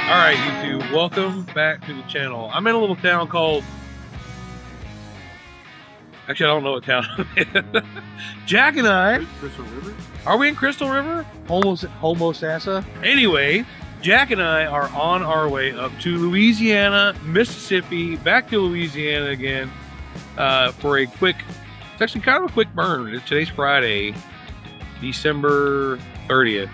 Alright, YouTube, welcome back to the channel. I'm in a little town called... Actually, I don't know what town I'm in. Jack and I... Crystal River? Are we in Crystal River? Homosassa? Anyway, Jack and I are on our way up to Louisiana, Mississippi, back to Louisiana again for a quick... It's actually kind of a quick burn. Today's Friday, December 30th.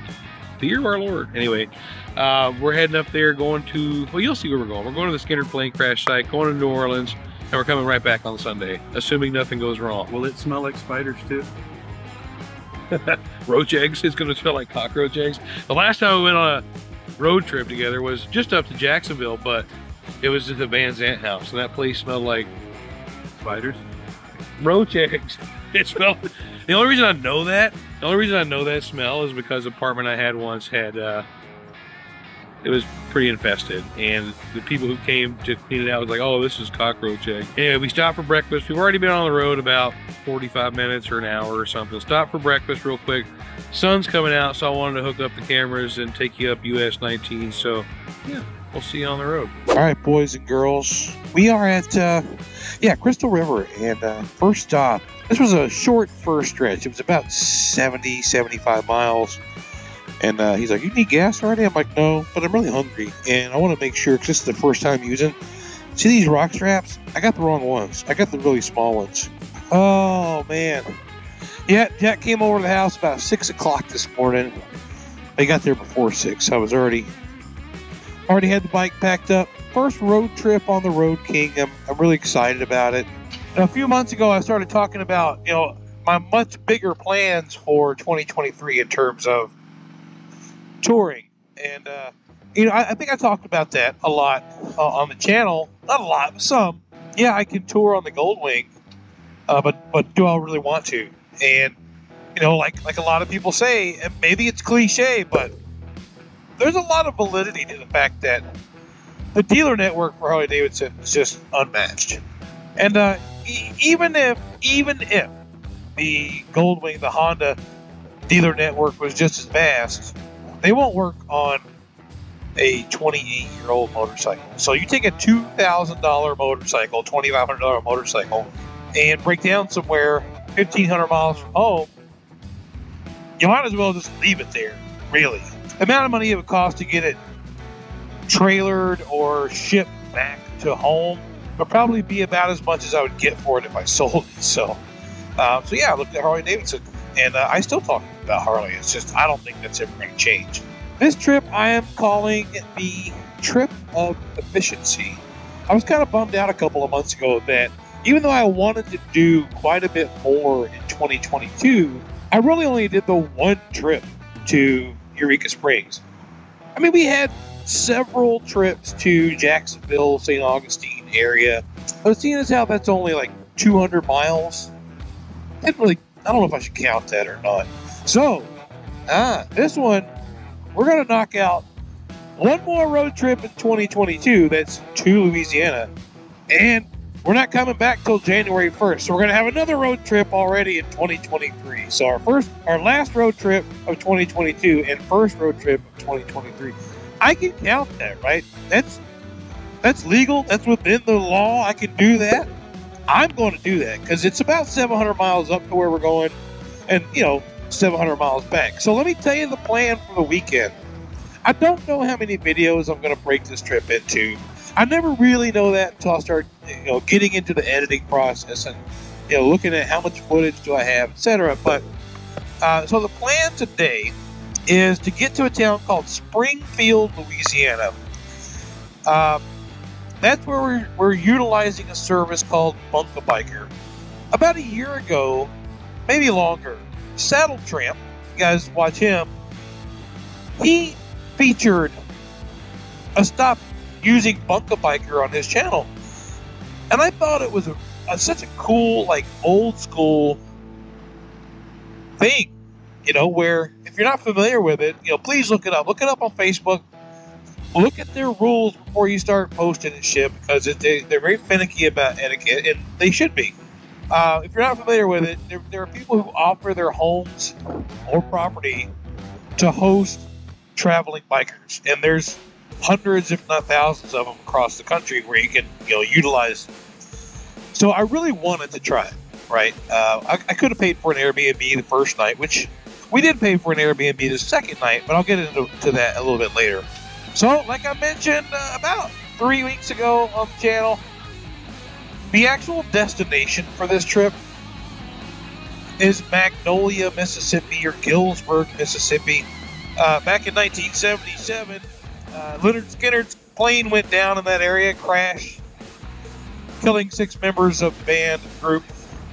The year of our Lord. Anyway, we're heading up there, going to, well, you'll see where we're going. We're going to the Skinner plane crash site, going to New Orleans, and we're coming right back on Sunday, assuming nothing goes wrong. Will it smell like spiders too? Roach eggs. It's going to smell like cockroach eggs. The last time we went on a road trip together was just up to Jacksonville, but it was at the Van Zant house, and that place smelled like Spiders? roach eggs. It smelled. The only reason I know that smell is because the apartment I had once had it was pretty infested, and the people who came to clean it out was like, "Oh, this is cockroach egg." Anyway, we stopped for breakfast. We've already been on the road about 45 minutes or an hour or something. Stopped for breakfast real quick. Sun's coming out, so I wanted to hook up the cameras and take you up US 19. So yeah, we'll see you on the road. All right, boys and girls, we are at Crystal River, and first stop. This was a short first stretch. It was about 75 miles. And he's like, "You need gas already?" I'm like, "No, but I'm really hungry, and I want to make sure, because this is the first time using. See these rock straps? I got the wrong ones. I got the really small ones." Oh, man. Yeah, Jack came over to the house about 6 o'clock this morning. I got there before 6. I was already had the bike packed up. First road trip on the Road King. I'm really excited about it. A few months ago, I started talking about, my much bigger plans for 2023 in terms of touring. And, I think I talked about that a lot on the channel. Not a lot, but some. Yeah, I can tour on the Goldwing, but do I really want to? And, like a lot of people say, and maybe it's cliche, but there's a lot of validity to the fact that the dealer network for Harley Davidson is just unmatched. And even if the Goldwing, the Honda dealer network was just as vast, they won't work on a 28-year-old motorcycle. So you take a $2,000 motorcycle, $2,500 motorcycle, and break down somewhere 1,500 miles from home, you might as well just leave it there, really. The amount of money it would cost to get it trailered or shipped back to home would probably be about as much as I would get for it if I sold it. So yeah, I looked at Harley Davidson, and I still talk about Harley. It's just, I don't think that's ever going to change. This trip I am calling the trip of efficiency. I was kind of bummed out a couple of months ago that even though I wanted to do quite a bit more in 2022, I really only did the one trip to Eureka Springs. I mean, we had several trips to Jacksonville, St. Augustine area, but seeing as how that's only like 200 miles, I don't know if I should count that or not. So, this one, we're going to knock out one more road trip in 2022. That's to Louisiana. And we're not coming back till January 1st. So we're going to have another road trip already in 2023. So our last road trip of 2022 and first road trip of 2023. I can count that, right? That's legal. That's within the law. I can do that. I'm going to do that because it's about 700 miles up to where we're going, and 700 miles back. So let me tell you the plan for the weekend. I don't know how many videos I'm going to break this trip into. I never really know that until I start getting into the editing process and looking at how much footage do I have, etc. But so the plan today is to get to a town called Springfield, Louisiana. That's where we're utilizing a service called Bunk A Biker. About a year ago, maybe longer, Saddle Tramp, you guys watch him, he featured a stop using Bunk A Biker on his channel. And I thought it was such a cool, like, old school thing, where if you're not familiar with it, please look it up. Look it up on Facebook. Look at their rules before you start posting and shit, because they're very finicky about etiquette, and they should be. If you're not familiar with it, there are people who offer their homes or property to host traveling bikers. And there's hundreds, if not thousands of them across the country where you can, utilize. So I really wanted to try it, right? I could have paid for an Airbnb the first night, which we did pay for an Airbnb the second night, but I'll get into that a little bit later. So, like I mentioned about 3 weeks ago on the channel, the actual destination for this trip is Magnolia, Mississippi, or Gillsburg, Mississippi. Back in 1977, Leonard Skinner's plane went down in that area, crashed, killing 6 members of the band group.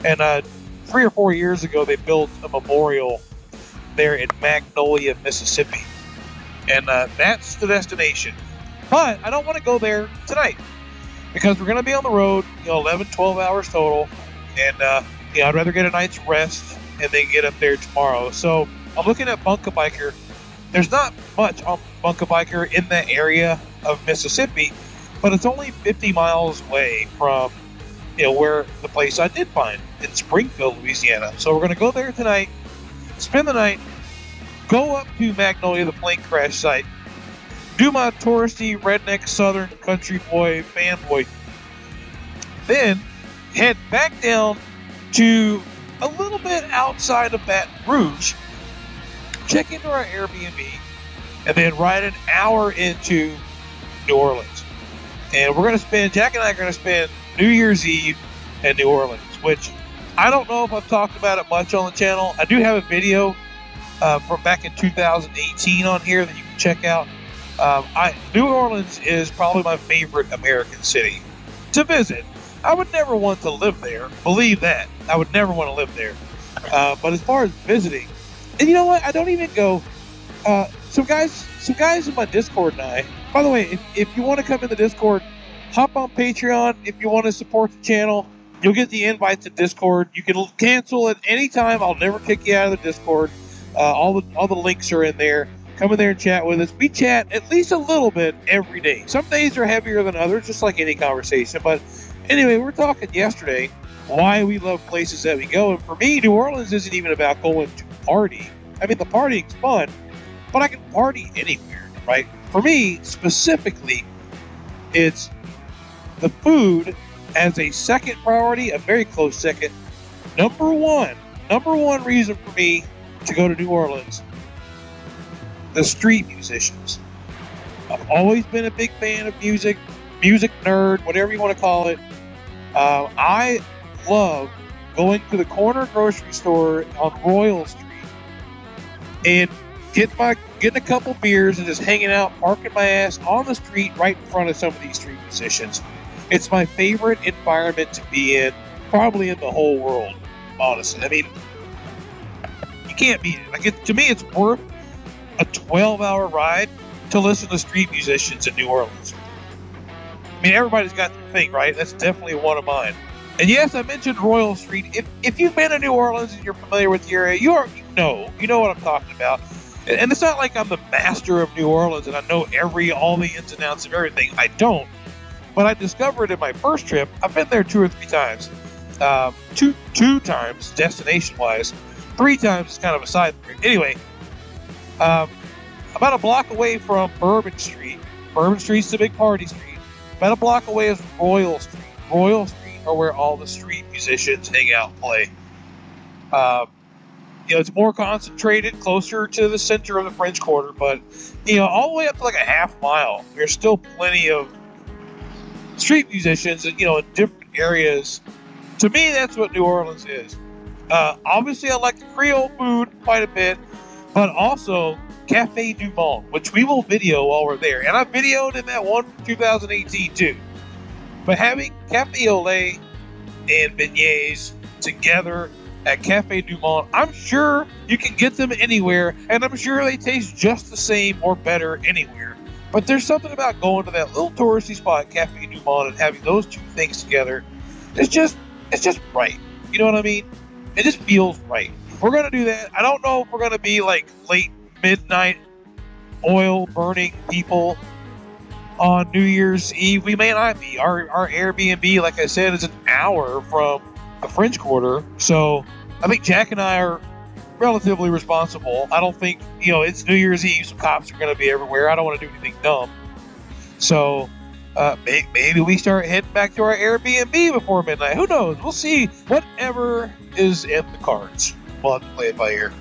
And 3 or 4 years ago, they built a memorial there in Magnolia, Mississippi. And that's the destination. But I don't want to go there tonight because we're going to be on the road, 11, 12 hours total. And I'd rather get a night's rest and then get up there tomorrow. So I'm looking at Bunk A Biker. There's not much on Bunk A Biker in the area of Mississippi, but it's only 50 miles away from, where the place I did find in Springfield, Louisiana. So we're going to go there tonight, spend the night, go up to Magnolia, the plane crash site, do my touristy redneck southern country boy fanboy, then head back down to a little bit outside of Baton Rouge, check into our Airbnb, and then ride an hour into New Orleans. And Jack and I are going to spend New Year's Eve in New Orleans, which I don't know if I've talked about it much on the channel. I do have a video from back in 2018 on here that you can check out. New Orleans is probably my favorite American city to visit. I would never want to live there. Believe that. I would never want to live there. But as far as visiting, and you know what? I don't even go. Some guys in my Discord and I. By the way, if you want to come in the Discord, hop on Patreon. If you want to support the channel, you'll get the invite to Discord. You can cancel at any time. I'll never kick you out of the Discord. All the links are in there. Come in there and chat with us. We chat at least a little bit every day. Some days are heavier than others, just like any conversation. But anyway, we were talking yesterday why we love places that we go. And for me, New Orleans isn't even about going to party. I mean, the partying's fun, but I can party anywhere, right? For me, specifically, it's the food as a second priority, a very close second. Number one reason for me to go to New Orleans, the street musicians. I've always been a big fan of music nerd, whatever you want to call it. I love going to the corner grocery store on Royal Street and getting a couple beers and just hanging out, parking my ass on the street right in front of some of these street musicians. It's my favorite environment to be in, probably in the whole world, honestly. I mean, you can't beat it. To me, it's worth a 12-hour ride to listen to street musicians in New Orleans. I mean, everybody's got their thing, right? That's definitely one of mine. And yes, I mentioned Royal Street. If you've been to New Orleans and you're familiar with the area, you know what I'm talking about. And it's not like I'm the master of New Orleans and I know all the ins and outs of everything. I don't. But I discovered in my first trip, I've been there 2 or 3 times. Two times, destination-wise. 3 times is kind of a side thing. Anyway, about a block away from Bourbon Street. Bourbon Street's the big party street. About a block away is Royal Street. Royal Street are where all the street musicians hang out and play. It's more concentrated, closer to the center of the French Quarter, but all the way up to like a half mile, there's still plenty of street musicians, in different areas. To me, that's what New Orleans is. Obviously, I like the Creole food quite a bit, but also Cafe Du Monde, which we will video while we're there. And I videoed in that one from 2018 too. But having cafe au lait and beignets together at Cafe Du Monde, I'm sure you can get them anywhere, and I'm sure they taste just the same or better anywhere. But there's something about going to that little touristy spot, Cafe Du Monde, and having those two things together. It's just right. You know what I mean? It just feels right. We're going to do that. I don't know if we're going to be like late midnight oil burning people on New Year's Eve. We may not be. Our Airbnb, like I said, is an hour from the French Quarter. So I think Jack and I are relatively responsible. I don't think, it's New Year's Eve. Some cops are going to be everywhere. I don't want to do anything dumb. So maybe we start heading back to our Airbnb before midnight. Who knows? We'll see. Whatever is in the cards. We'll have to play it by ear.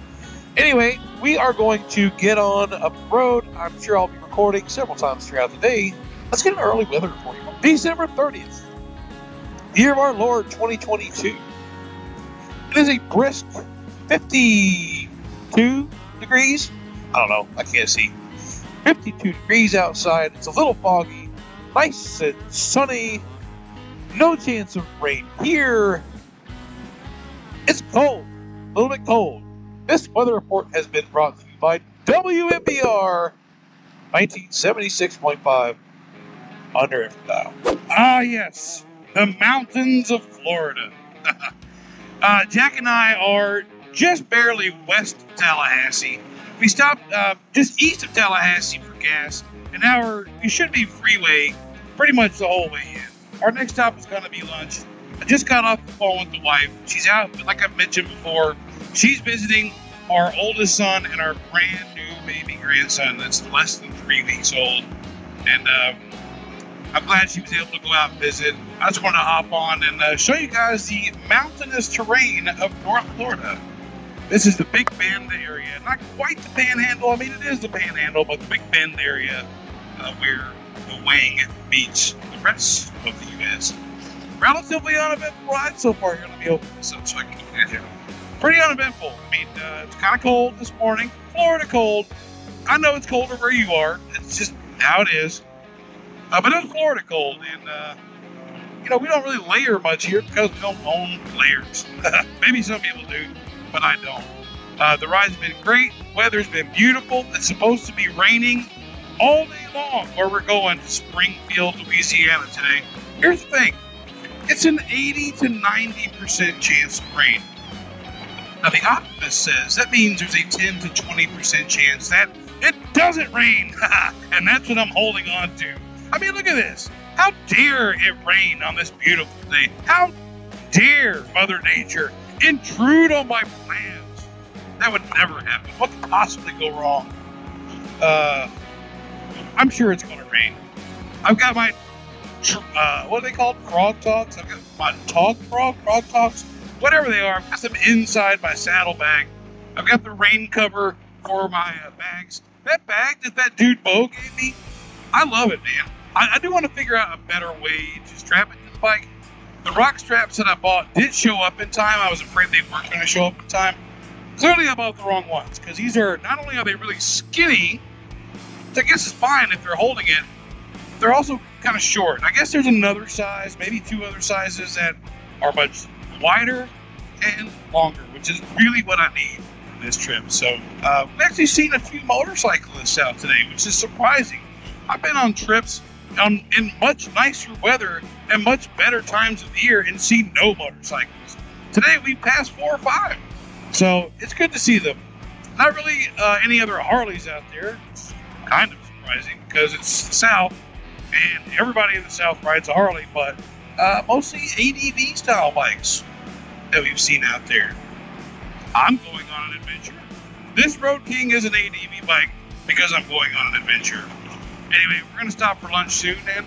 Anyway, we are going to get on up the road. I'm sure I'll be recording several times throughout the day. Let's get an early weather report. December 30th, year of our Lord 2022. It is a brisk 52 degrees. I don't know. I can't see. 52 degrees outside. It's a little foggy. Nice and sunny. No chance of rain here. It's cold. A little bit cold. This weather report has been brought to you by WMBR 1976.5 under infidel. Ah, yes. The mountains of Florida. Jack and I are just barely west of Tallahassee. We stopped just east of Tallahassee for gas, and now we should be freeway pretty much the whole way in. Our next stop is going to be lunch. I just got off the phone with the wife. She's out, like I mentioned before. She's visiting our oldest son and our brand new baby grandson that's less than 3 weeks old. And I'm glad she was able to go out and visit. I just want to hop on and show you guys the mountainous terrain of North Florida. This is the Big Bend area. Not quite the Panhandle. I mean, it is the Panhandle, but the Big Bend area where the Wang meets the rest of the U.S. Relatively uneventful ride so far. Here, let me open this up so I can get here. Pretty uneventful. I mean, it's kind of cold this morning. Florida cold. I know it's colder where you are. It's just how it is. But it's Florida cold, and you know, we don't really layer much here because we don't own layers. Maybe some people do, but I don't. The ride's been great. Weather's been beautiful. It's supposed to be raining all day long where we're going to Springfield, Louisiana today. Here's the thing. It's an 80 to 90% chance of rain. Now, the optimist says that means there's a 10 to 20% chance that it doesn't rain. And that's what I'm holding on to. I mean, look at this. How dare it rain on this beautiful day? How dare Mother Nature intrude on my plans? That would never happen. What could possibly go wrong? I'm sure it's going to rain. I've got my, what are they called? Frog Talks? I've got my frog talks, whatever they are. I've got them inside my saddle bag. I've got the rain cover for my bags. That bag that that dude Bo gave me, I love it, man. I do want to figure out a better way to strap it to the bike. The rock straps that I bought did show up in time. I was afraid they weren't going to show up in time. Clearly, I bought the wrong ones because these are, not only are they really skinny, which I guess is fine if they're holding it, they're also kind of short. I guess there's another size, maybe two other sizes that are much wider and longer, which is really what I need for this trip. So we've actually seen a few motorcyclists out today, which is surprising. I've been on trips in much nicer weather and much better times of the year and seen no motorcyclists. Today we passed 4 or 5. So it's good to see them. Not really any other Harleys out there. It's kind of surprising because it's the South and everybody in the South rides a Harley, but mostly ADV style bikes that we've seen out there. I'm going on an adventure. This Road King is an ADV bike because I'm going on an adventure. Anyway, we're going to stop for lunch soon, and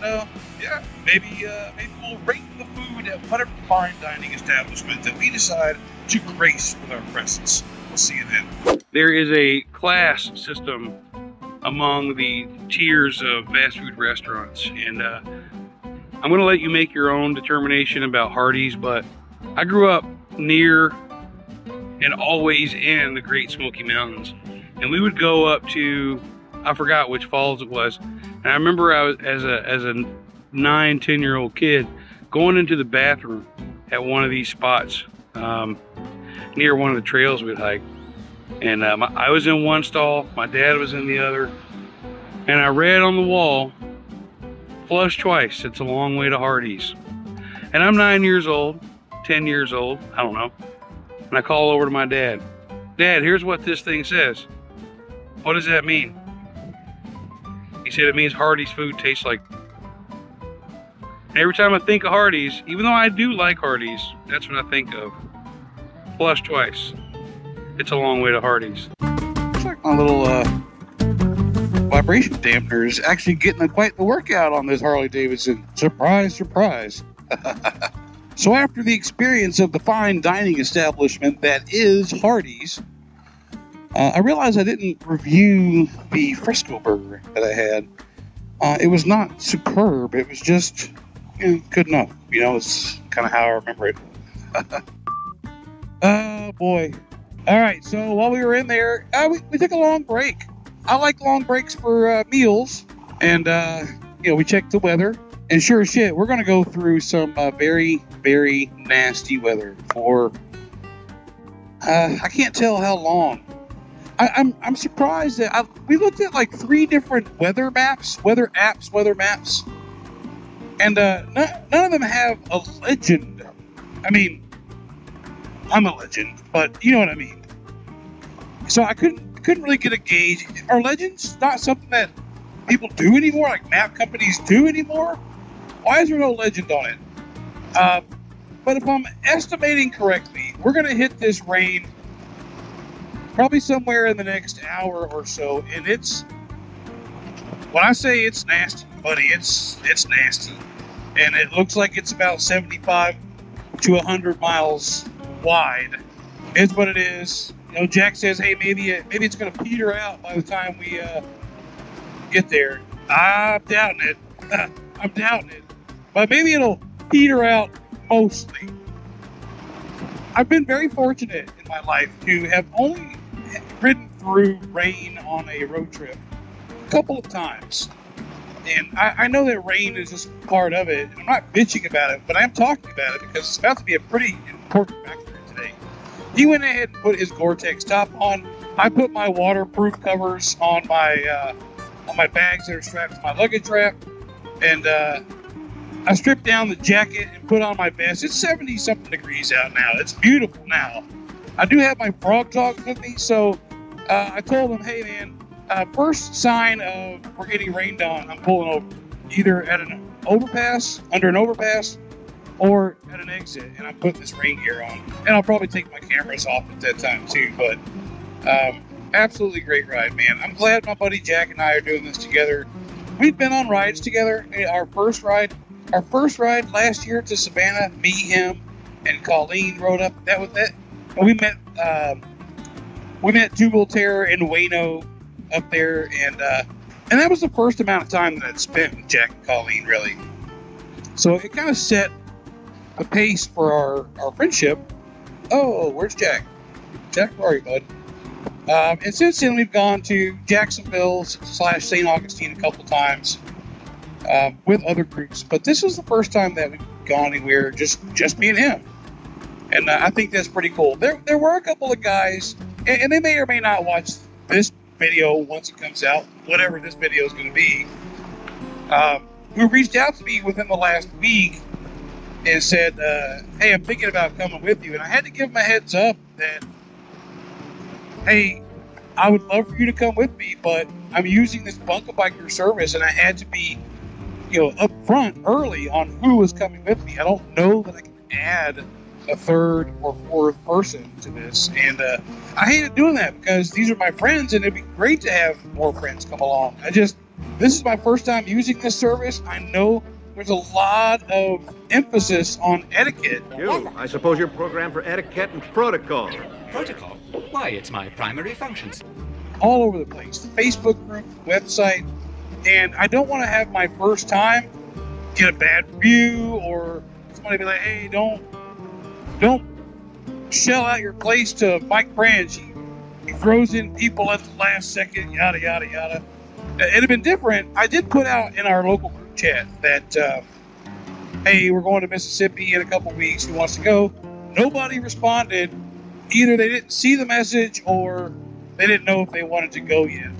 yeah, maybe we'll rate the food at whatever fine dining establishment that we decide to grace with our presence. We'll see you then. There is a class system among the tiers of fast food restaurants, and I'm going to let you make your own determination about Hardee's, but I grew up near and always in the Great Smoky Mountains, and we would go up to, I forgot which falls it was, and I remember I was as a 9-10-year-old kid going into the bathroom at one of these spots near one of the trails we'd hike, and I was in one stall, my dad was in the other, and I read on the wall, "Flush twice, it's a long way to Hardee's." And I'm 9 years old, 10 years old, I don't know, and I call over to my dad. "Dad, here's what this thing says." "What does that mean?" He said, "It means Hardee's food tastes like..." And every time I think of Hardee's, even though I do like Hardee's, that's what I think of. Flush twice. It's a long way to Hardee's. It's like my little vibration dampeners, actually getting quite the workout on this Harley Davidson. Surprise, surprise. So after the experience of the fine dining establishment that is Hardee's, I realized I didn't review the Frisco burger that I had. It was not superb. It was just good enough. It's kind of how I remember it. Oh, boy. All right, so while we were in there, we took a long break. I like long breaks for meals. And, we checked the weather. And sure as shit, we're going to go through some very, very nasty weather for, I can't tell how long. I'm surprised that we looked at like 3 different weather maps, and none of them have a legend. I mean, I'm a legend, but you know what I mean. So I couldn't really get a gauge. Are legends not something that people do anymore, like map companies do anymore? Why is there no legend on it? But if I'm estimating correctly, we're going to hit this rain probably somewhere in the next hour or so, and when I say it's nasty, buddy, it's nasty. And it looks like it's about 75 to 100 miles wide. It's what it is. Jack says, hey, maybe it's going to peter out by the time we get there. I'm doubting it. I'm doubting it. But maybe it'll peter out mostly. I've been very fortunate in my life to have only ridden through rain on a road trip a couple of times. And I know that rain is just part of it. I'm not bitching about it, but I'm talking about it because it's about to be a pretty important factor today. He went ahead and put his Gore-Tex top on. I put my waterproof covers on my bags that are strapped to my luggage rack. And I stripped down the jacket and put on my vest. It's 70-something degrees out now. It's beautiful now. I do have my frog dogs with me, so I told him, hey, man, first sign of we're getting rained on, I'm pulling over. Either at an overpass, under an overpass, or at an exit, and I'm putting this rain gear on. And I'll probably take my cameras off at that time, too, but absolutely great ride, man. I'm glad my buddy Jack and I are doing this together. We've been on rides together. Our first ride last year to Savannah, me, him, and Colleen rode up. That was it. And we met Dougal Terror and Wayno up there, and that was the first amount of time that I'd spent with Jack and Colleen, really. So it kind of set the pace for our friendship. Oh, where's Jack? Jack, where are you, bud? And since then, we've gone to Jacksonville / St. Augustine a couple times with other groups. But this is the first time that we've gone anywhere, just me and him. And I think that's pretty cool. There were a couple of guys, and they may or may not watch this video once it comes out, whatever this video is going to be, who reached out to me within the last week and said, hey, I'm thinking about coming with you. And I had to give them a heads up that, hey, I would love for you to come with me, but I'm using this Bunk A Biker service, and I had to be, up front early on who was coming with me. I don't know that I can add a third or fourth person to this, and I hated doing that because these are my friends, and it'd be great to have more friends come along. This is my first time using this service. I know there's a lot of emphasis on etiquette. I suppose you're programmed for etiquette and protocol. Protocol? Why, it's my primary functions. All over the place. Facebook group, website, and I don't want to have my first time get a bad review or somebody be like, hey, don't shell out your place to Mike Branch. He throws in people at the last second, yada, yada, yada. It'd have been different. I did put out in our local group chat that, hey, we're going to Mississippi in a couple weeks. Who wants to go? Nobody responded. Either they didn't see the message or they didn't know if they wanted to go yet.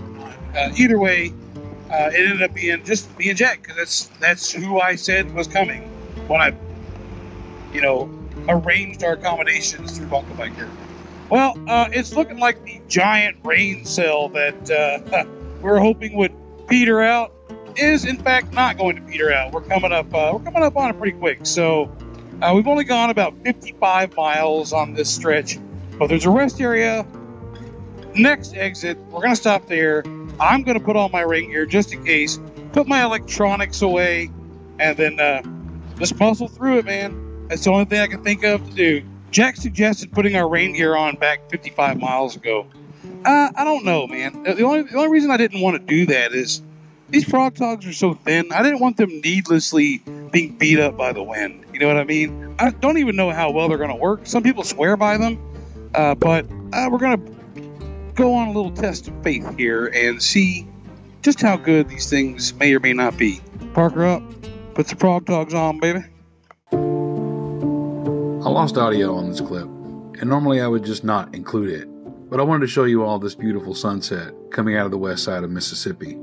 Either way, it ended up being just me and Jack, because that's who I said was coming when I, arranged our accommodations through Bunk A Biker. Well, it's looking like the giant rain cell that we're hoping would peter out is in fact not going to peter out. We're coming up on it pretty quick. So we've only gone about 55 miles on this stretch, but there's a rest area. Next exit, we're going to stop there, I'm going to put on my rain gear just in case, put my electronics away, and then just muscle through it, man. That's the only thing I can think of to do. Jack suggested putting our rain gear on back 55 miles ago. I don't know, man. The only reason I didn't want to do that is these frog togs are so thin. I didn't want them needlessly being beat up by the wind. You know what I mean? I don't even know how well they're going to work. Some people swear by them, but we're going to go on a little test of faith here and see just how good these things may or may not be. Parker up. Put the frog togs on, baby. I lost audio on this clip, and normally I would just not include it, but I wanted to show you all this beautiful sunset coming out of the west side of Mississippi.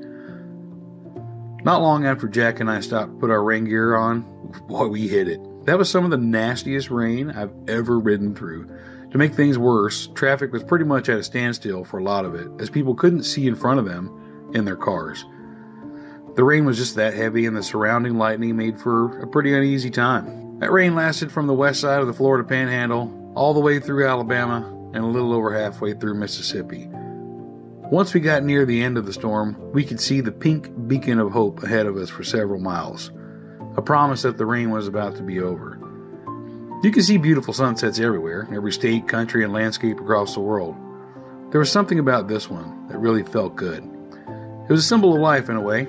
Not long after Jack and I stopped to put our rain gear on, boy, we hit it. That was some of the nastiest rain I've ever ridden through. To make things worse, traffic was pretty much at a standstill for a lot of it, as people couldn't see in front of them in their cars. The rain was just that heavy, and the surrounding lightning made for a pretty uneasy time. That rain lasted from the west side of the Florida Panhandle all the way through Alabama and a little over halfway through Mississippi. Once we got near the end of the storm, we could see the pink beacon of hope ahead of us for several miles, a promise that the rain was about to be over. You can see beautiful sunsets everywhere, every state, country, and landscape across the world. There was something about this one that really felt good. It was a symbol of life in a way.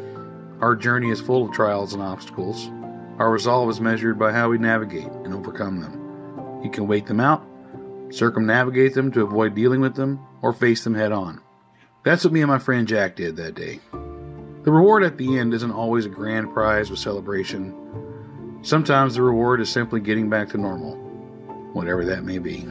Our journey is full of trials and obstacles. Our resolve is measured by how we navigate and overcome them. You can wait them out, circumnavigate them to avoid dealing with them, or face them head on. That's what me and my friend Jack did that day. The reward at the end isn't always a grand prize with celebration. Sometimes the reward is simply getting back to normal, whatever that may be.